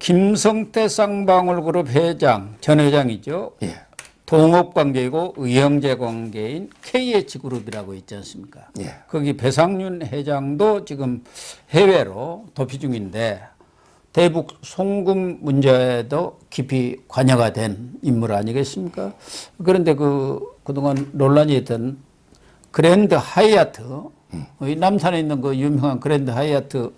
김성태 쌍방울그룹 회장, 전 회장이죠. 예. 동업관계이고 의형제 관계인 KH그룹이라고 있지 않습니까? 예. 거기 배상윤 회장도 지금 해외로 도피 중인데 대북 송금 문제에도 깊이 관여가 된 인물 아니겠습니까? 그런데 그동안 논란이 있던 그랜드 하이아트, 이 남산에 있는 그 유명한 그랜드 하이아트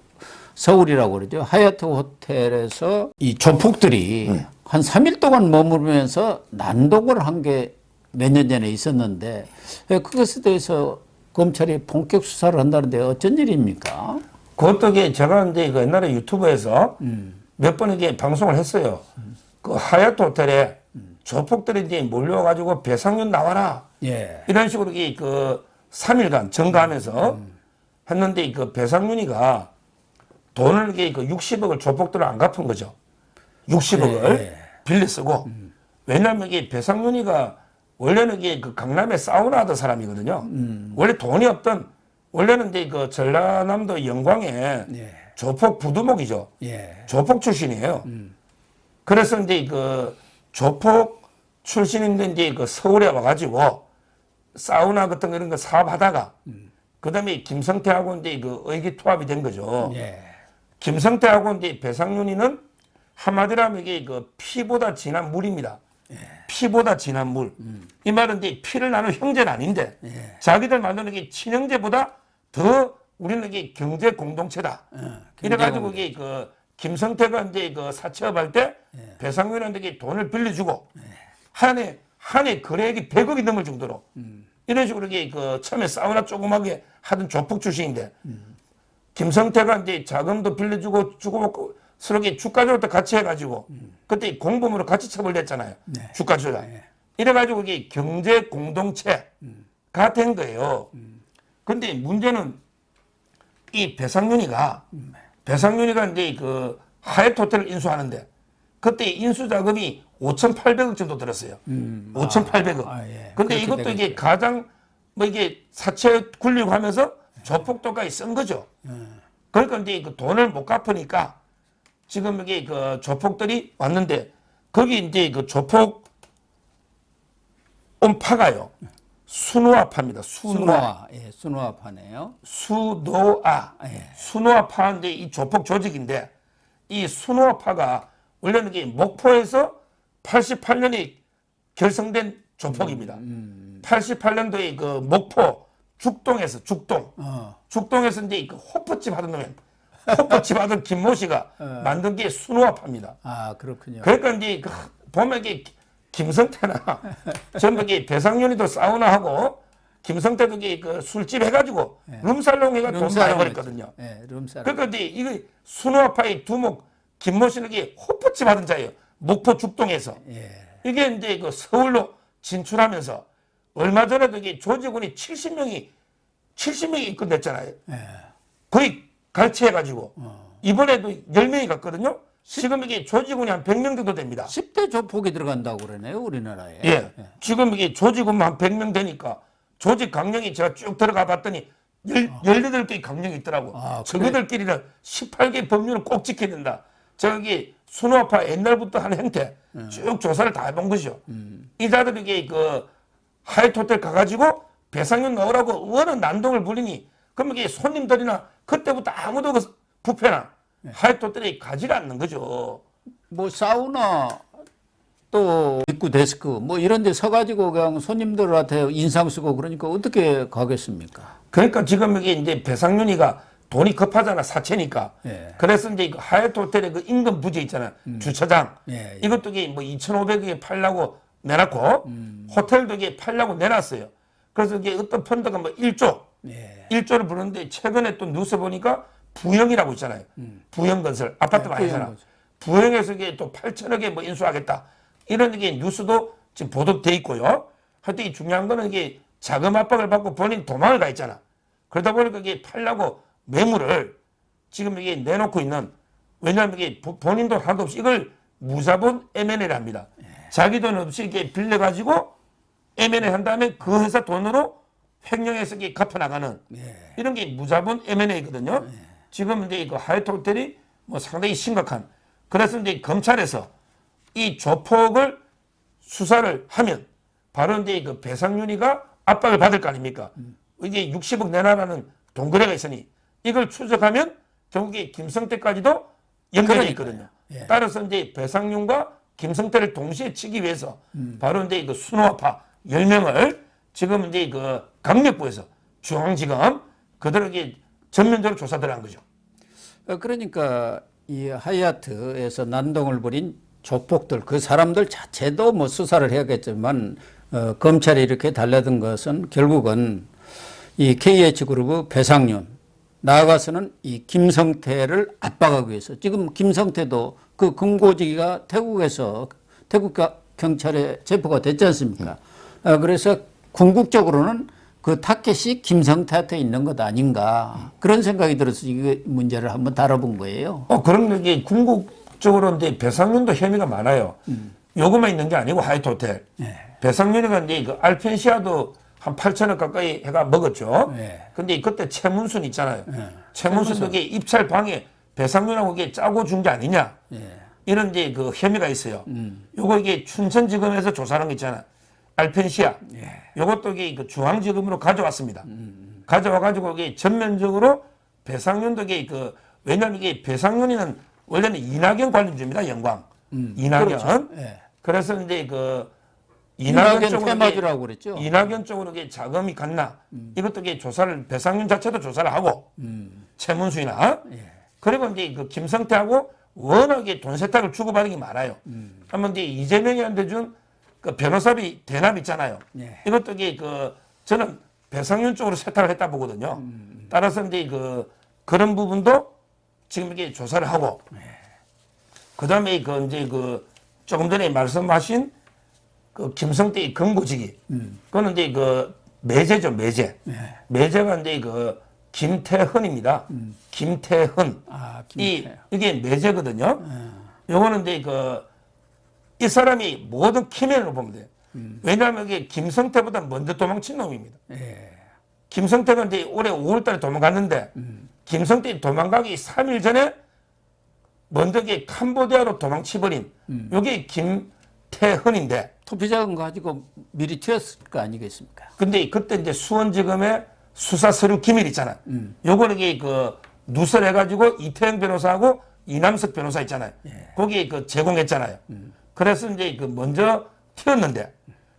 서울이라고 그러죠. 하얏트 호텔에서 이 조폭들이 한 3일 동안 머무르면서 난동을 한 게 몇 년 전에 있었는데 그것에 대해서 검찰이 본격 수사를 한다는데 어쩐 일입니까? 그것도 제가 이제 그 옛날에 유튜브에서 몇 번 이게 방송을 했어요. 그 하얏트 호텔에 조폭들이 이제 몰려가지고 배상윤 나와라. 예. 이런 식으로 그 3일간 증가하면서 했는데 그 배상윤이가 돈을 그 60억을 조폭들을 안 갚은 거죠. 60억을 빌려 쓰고. 왜냐하면 이게 배상윤이가 원래는 그 강남에 사우나 하던 사람이거든요. 원래 돈이 없던, 원래는 이제 그 전라남도 영광에 조폭 부두목이죠. 조폭 출신이에요. 그래서 이제 그 조폭 출신인데 이제 그 서울에 와가지고 사우나 같은 이런 거 사업하다가 그 다음에 김성태하고 이제 그 의기투합이 된 거죠. 김성태하고 이제 배상윤이는 한마디로 하면 이게 그 피보다 진한 물입니다. 피보다 진한 물. 이 말은 이제 피를 나눈 형제는 아닌데 자기들 말로는 이게 친형제보다 더 우리는 이게 경제 공동체다. 이래가지고 이게 그 김성태가 이제 그 사채업할 때 배상윤한테 돈을 빌려주고 한 해 거래액이 100억이 넘을 정도로 이런 식으로 이게 그 처음에 사우나 조그맣게 하던 조폭 출신인데 김성태가 이제 자금도 빌려주고 주고받고 서로 주가 조작도 같이 해가지고 그때 공범으로 같이 처벌됐잖아요. 주가 조작. 이래가지고 이게 경제 공동체가 된 거예요. 근데 문제는 이 배상윤이가 이제 그 하얏트 호텔을 인수하는데 그때 인수 자금이 5,800억 정도 들었어요. 5,800억. 근데 이것도 되겠죠. 이게 가장 뭐 이게 사채 굴리고 하면서 조폭도까지 쓴 거죠. 그러니까 이제 그 돈을 못 갚으니까 지금 이게 그 조폭들이 왔는데 거기 이제 그 조폭 온파가요. 수노아파입니다. 수노아. 예, 수노아파네요. 수노아. 수노아파인데 이 조폭 조직인데 이 수노아파가 원래는 이게 목포에서 88년에 결성된 조폭입니다. 88년도에 그 목포 죽동에서 죽동에서 이제 그 호프집 하던 놈이 호프집 하던 김모 씨가 만든 게 수노아파입니다. 아, 그렇군요. 그러니까 이제 그 보면 이게 김성태나 전부 이게 배상윤이도 사우나 하고 김성태도 이게 그 술집 해가지고 룸살롱 해가지고 돈 많이 벌었거든요. 그러니까 이제 이거 수노아파의 두목 김모 씨는 이게 호프집 하던 자예요. 목포 죽동에서. 이게 이제 그 서울로 진출하면서 얼마 전에도 이게 조직원이 70명이 입건됐잖아요. 거의 갈취해가지고 이번에도 10명이 갔거든요. 지금 이게 조직원이 한 100명 정도 됩니다. 10대 조폭이 들어간다고 그러네요, 우리나라에. 지금 이게 조직원만 한 100명 되니까 조직 강령이 제가 쭉 들어가 봤더니 18개의 강령이 있더라고. 저거들끼리는 18개 법률을 꼭 지켜야 된다. 저기 수노아파 옛날부터 하는 행태 쭉 조사를 다 해본 거죠. 이자들이 이게 그 하얏트 호텔 가가지고 배상윤 넣으라고 의원은 난동을 부리니 그럼 이게 손님들이나 그때부터 아무도 그 부패나 하얏트 호텔에 가지를 않는 거죠. 뭐 사우나 또 입구 데스크 뭐 이런 데 서가지고 그냥 손님들한테 인상 쓰고 그러니까 어떻게 가겠습니까? 그러니까 지금 이게 이제 배상윤이가 돈이 급하잖아, 사채니까. 그래서 이제 하얏트 호텔의 그 임금 부지 있잖아, 주차장. 이것도 이게 뭐 2,500억에 팔려고 내놨고, 호텔도 이게 팔려고 내놨어요. 그래서 이게 어떤 펀드가 뭐 1조를 부르는데 최근에 또 뉴스 보니까 부영이라고 있잖아요. 부영건설, 아파트 많이 하잖아. 부영에서 이게 또 8천억에 뭐 인수하겠다. 이런 게 뉴스도 지금 보도돼 있고요. 하여튼 이 중요한 거는 이게 자금 압박을 받고 본인 도망을 가 있잖아. 그러다 보니까 이게 팔려고 매물을 지금 이게 내놓고 있는, 왜냐하면 이게 본인 돈 하나도 없이 이걸 무자본 M&A를 합니다. 자기 돈 없이 이렇게 빌려가지고 M&A 한 다음에 그 회사 돈으로 횡령해서 이게 갚아나가는 이런 게 무자본 M&A거든요. 지금 이제 그 하얏트 호텔이 뭐 상당히 심각한, 그래서 이제 검찰에서 이 조폭을 수사를 하면 바로 이제 그 배상윤이가 압박을 받을 거 아닙니까? 이게 60억 내놔라는 동거래가 있으니 이걸 추적하면 결국에 김성태까지도 연결돼 있거든요. 예. 따라서 이제 배상윤과 김성태를 동시에 치기 위해서 바로 이제 그 순호파 10명을 지금 이제 그 강력부에서 중앙지검 그들에게 전면적으로 조사 들어간 거죠. 그러니까 이 하얏트에서 난동을 부린 조폭들 그 사람들 자체도 뭐 수사를 해야겠지만 검찰이 이렇게 달려든 것은 결국은 이 KH그룹의 배상윤 나아가서는 이 김성태를 압박하기 위해서 지금 김성태도 그 금고지기가 태국 경찰에 체포가 됐지 않습니까? 그래서 궁극적으로는 그 타켓이 김성태한테 있는 것 아닌가 그런 생각이 들어서 이 문제를 한번 다뤄본 거예요. 그런 게 궁극적으로 이제 배상윤도 혐의가 많아요. 요것만 있는 게 아니고 하얏트 호텔. 배상윤이가 이제 그 알펜시아도 한 8천억 가까이 해가 먹었죠. 근데 그때 최문순 있잖아요. 최문순도 이게 입찰 방해 배상윤하고 이게 짜고 준 게 아니냐. 이런 이제 그 혐의가 있어요. 요거 이게 춘천지검에서 조사하는 거 있잖아. 알펜시아. 요것도 이게 그 중앙지검으로 가져왔습니다. 가져와가지고 이게 전면적으로 배상윤도 이게 그 왜냐면 이게 배상윤이는 원래는 이낙연 관련주입니다. 영광. 이낙연. 그렇죠. 그래서 이제 그 이낙연 테마주라고 그랬죠. 이낙연 쪽으로 이게 자금이 갔나? 이것도 이게 조사를 배상윤 자체도 조사를 하고 최문수이나 그리고 이제 그 김성태하고 워낙에 돈 세탁을 주고받은 게 많아요. 한번 이제 이재명이한테 준 그 변호사비 대납 있잖아요. 이것도 이게 그 저는 배상윤 쪽으로 세탁을 했다 보거든요. 따라서 이제 그 그런 부분도 지금 이게 조사를 하고 그다음에 그 이제 그 조금 전에 말씀하신 그 김성태의 금고지기. 그거는 이제 그 매제죠, 매제. 매제가 이제 그 김태헌입니다. 김태헌. 이게 매제거든요. 요거는 이제 이 사람이 모든 키맨으로 보면 돼요. 왜냐하면 이게 김성태보다 먼저 도망친 놈입니다. 김성태가 이제 올해 5월 달에 도망갔는데 김성태 도망가기 3일 전에 먼저 이게 캄보디아로 도망치버린 요게 김태헌인데 토피자금 가지고 미리 튀었을 거 아니겠습니까? 근데 그때 이제 수원지검에 수사 서류 기밀 있잖아. 요거는 이게 그 누설해가지고 이태영 변호사하고 이남석 변호사 있잖아요. 거기에 그 제공했잖아요. 그래서 이제 그 먼저 튀었는데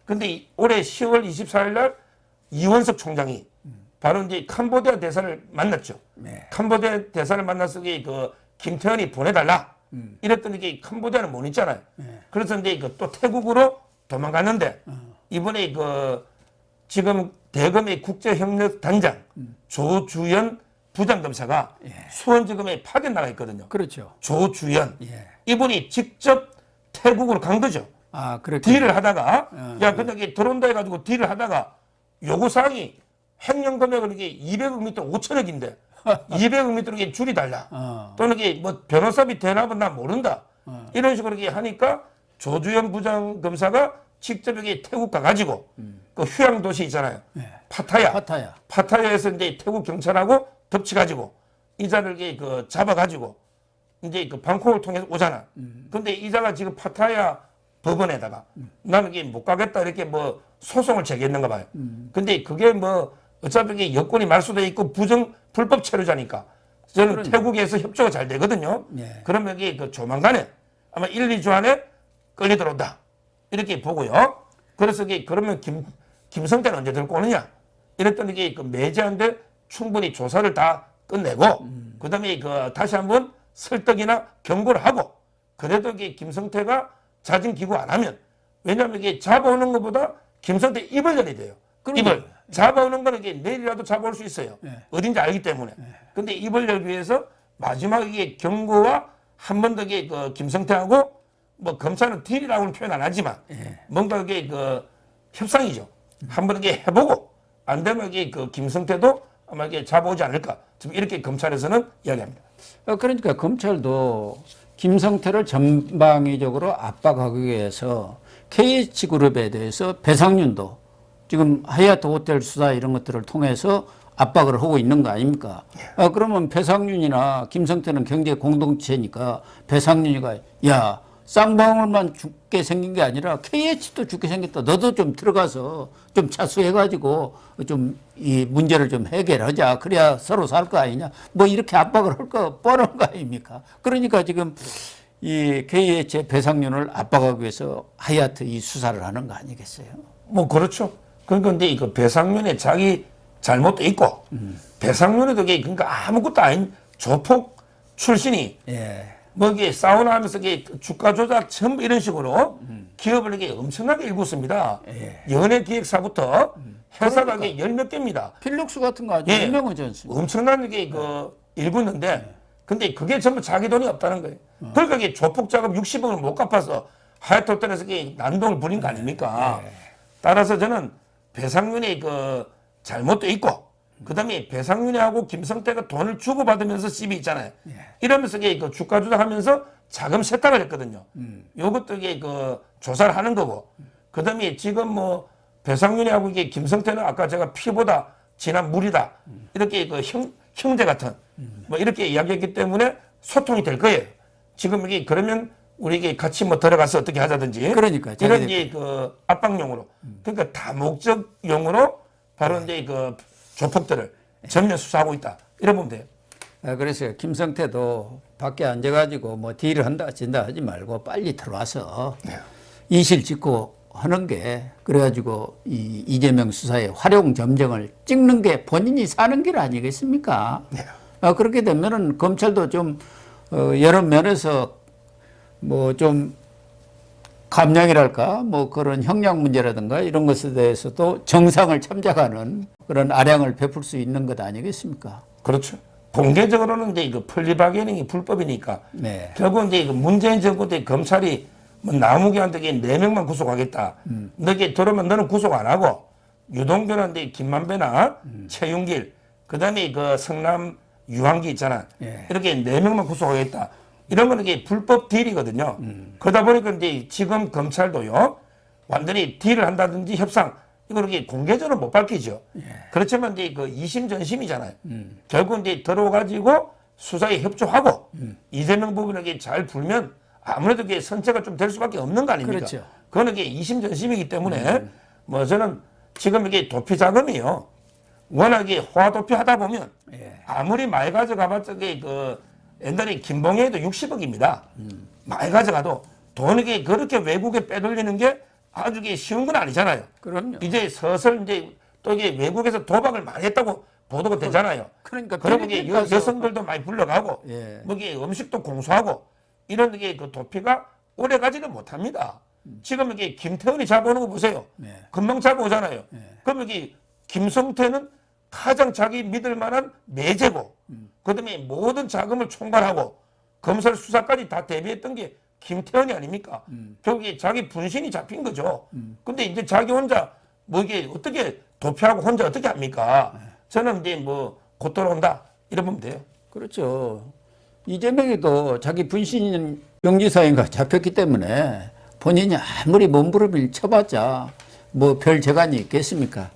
근데 올해 10월 24일 날 이원석 총장이 바로 이제 캄보디아 대사를 만났죠. 캄보디아 대사를 만나서 그 김태현이 보내달라. 이랬더니 이게 캄보디아는 못 있잖아요. 그래서 이제 또 태국으로 도망갔는데 이번에 그 지금 대검의 국제협력단장 조주연 부장검사가 수원지검에 파견 나가 있거든요. 그렇죠. 조주연. 이분이 직접 태국으로 간 거죠. 그렇게 딜을 하다가 야 근데 이게 들어온다 해가지고 딜을 하다가 요구사항이 횡령 금액은 이게 200억 미터 5천억인데 200억 미터 이게 줄이 달라. 또는 이게 뭐 변호사비 대납은 나 모른다. 이런 식으로 이렇게 하니까 조주연 부장검사가 직접 여기 태국 가가지고 그 휴양 도시 있잖아요. 파타야에서 이제 태국 경찰하고 덮치가지고 이자를 이렇게 그 잡아가지고 이제 그 방콕을 통해서 오잖아. 근데 이자가 지금 파타야 법원에다가 나는 이게 못 가겠다 이렇게 뭐 소송을 제기했는가 봐요. 근데 그게 뭐 어차피 이게 여권이 말소돼 있고 불법 체류자니까 저는 태국에서 협조가 잘 되거든요. 그러면 이게 그 조만간에 아마 1, 2주 안에 끌려 들어온다. 이렇게 보고요. 그래서 이게 그러면 김성태는 언제 들고 오느냐? 이랬더니 이게 그 매제한데 충분히 조사를 다 끝내고 그다음에 그 다시 한번 설득이나 경고를 하고 그래도 이게 김성태가 자진 기구 안 하면 왜냐하면 이게 잡아오는 것보다 김성태 입을 열어야 돼요. 입을 잡아오는 거는 이게 내일이라도 잡아올 수 있어요. 어딘지 알기 때문에. 근데 입을 열기 위해서 마지막에 경고와 한 번 더 이게 그 김성태하고 뭐 검찰은 딜이라고는 표현 안 하지만 뭔가 이게 그 협상이죠. 한번 이게 해보고 안 되면 이게 그 김성태도 아마 이게 잡아오지 않을까. 지금 이렇게 검찰에서는 이야기합니다. 그러니까 검찰도 김성태를 전방위적으로 압박하기 위해서 KH그룹에 대해서 배상윤도 지금 하얏트 호텔 수사 이런 것들을 통해서 압박을 하고 있는 거 아닙니까? 그러면 배상윤이나 김성태는 경제 공동체니까 배상윤이가 야 쌍방울만 죽게 생긴 게 아니라 KH도 죽게 생겼다. 너도 좀 들어가서 좀 차수해가지고 좀 이 문제를 좀 해결하자. 그래야 서로 살 거 아니냐. 뭐 이렇게 압박을 할 거 뻔한 거 아닙니까? 그러니까 지금 이 KH의 배상윤을 압박하기 위해서 하얏트 이 수사를 하는 거 아니겠어요? 뭐 그렇죠. 그런데 이거 배상윤의 자기 잘못도 있고 배상윤에도 그러니까 아무것도 아닌 조폭 출신이 예. 뭐 이게 사우나 하면서 이게 주가 조작 전부 이런 식으로 기업을 이게 엄청나게 일궜습니다. 연예 기획사부터 회사가 이게 열 몇 개입니다. 필력수 같은 거 아주 예. 유명하지 않습니까? 엄청난 게 그 일궜는데 근데 그게 전부 자기 돈이 없다는 거예요. 그러니까 이게 조폭 자금 60억을 못 갚아서 하얏트 호텔에서 이게 난동을 부린 거 아닙니까? 따라서 저는 배상윤의 그 잘못도 있고 그다음에 배상윤이하고 김성태가 돈을 주고받으면서 시비 있잖아요. 이러면서 이게 그 주가 조작하면서 자금 세탁을 했거든요. 요것도 이게 그 조사를 하는 거고. 그다음에 지금 뭐 배상윤이하고 이게 김성태는 아까 제가 피보다 진한 물이다. 이렇게 그 형제 같은 뭐 이렇게 이야기했기 때문에 소통이 될 거예요. 지금 이게 그러면 우리 이게 같이 뭐 들어가서 어떻게 하자든지. 그러니까 이런 이제 그 압박용으로. 그러니까 다목적용으로 바로 이제 그 조폭들을 전면 수사하고 있다. 이래 보면 돼요. 그래서 김성태도 밖에 앉아가지고 뭐 딜을 한다 진다 하지 말고 빨리 들어와서 이실 짓고 하는 게 그래가지고 이 이재명 수사의 활용 점정을 찍는 게 본인이 사는 길 아니겠습니까? 그렇게 되면은 검찰도 좀 여러 면에서 뭐 좀 감량이랄까 뭐 그런 형량 문제라든가 이런 것에 대해서도 정상을 참작하는 그런 아량을 베풀 수 있는 것 아니겠습니까? 그렇죠. 공개적으로는 이제 그 플리바게닝이 불법이니까 네. 결국 이제 그 문재인 정부 때 검찰이 뭐 나무기한테 4명만 구속하겠다. 너게 들어오면 너는 구속 안 하고 유동규한테 김만배나 최윤길 그다음에 그 성남 유한기 있잖아. 예. 이렇게 4명만 구속하겠다. 이런 거는 이게 불법 딜이거든요. 그러다 보니까 이제 지금 검찰도요 완전히 딜을 한다든지 협상 이걸 이렇게 공개적으로 못 밝히죠. 그렇지만 이제 그 이심 전심이잖아요. 결국 이제 들어가지고 수사에 협조하고 이재명 부분에게 잘 불면 아무래도 그게 선체가 좀 될 수밖에 없는 거 아닙니까? 그렇죠. 그거는 이게 이심 전심이기 때문에 뭐 저는 지금 이게 도피 자금이요. 워낙에 호화도피 하다 보면 아무리 많이 가져가봤자 그 옛날에 김봉혜도 60억입니다. 많이 가져가도 돈이 그렇게 외국에 빼돌리는 게 아주 쉬운 건 아니잖아요. 그럼요. 이제 서슬 이제 또 이게 외국에서 도박을 많이 했다고 보도가 되잖아요. 그러니까 그러면 이게 필리핀 가서- 여성들도 많이 불러가고 예. 뭐 이게 음식도 공수하고 이런 게 그 도피가 오래 가지는 못합니다. 지금 이게 김태훈이 잡아오는 거 보세요. 금방 잡아오잖아요. 그럼 여기 김성태는 가장 자기 믿을 만한 매제고 그다음에 모든 자금을 총괄하고 검찰 수사까지 다 대비했던 게 김태현이 아닙니까? 결국에 자기 분신이 잡힌 거죠. 근데 이제 자기 혼자 뭐 이게 어떻게 도피하고 혼자 어떻게 합니까? 저는 이제 뭐 곧 돌아온다 이러면 돼요. 그렇죠. 이재명이도 자기 분신 영지사인가 잡혔기 때문에 본인이 아무리 몸부림을 쳐봤자 뭐 별 재간이 있겠습니까?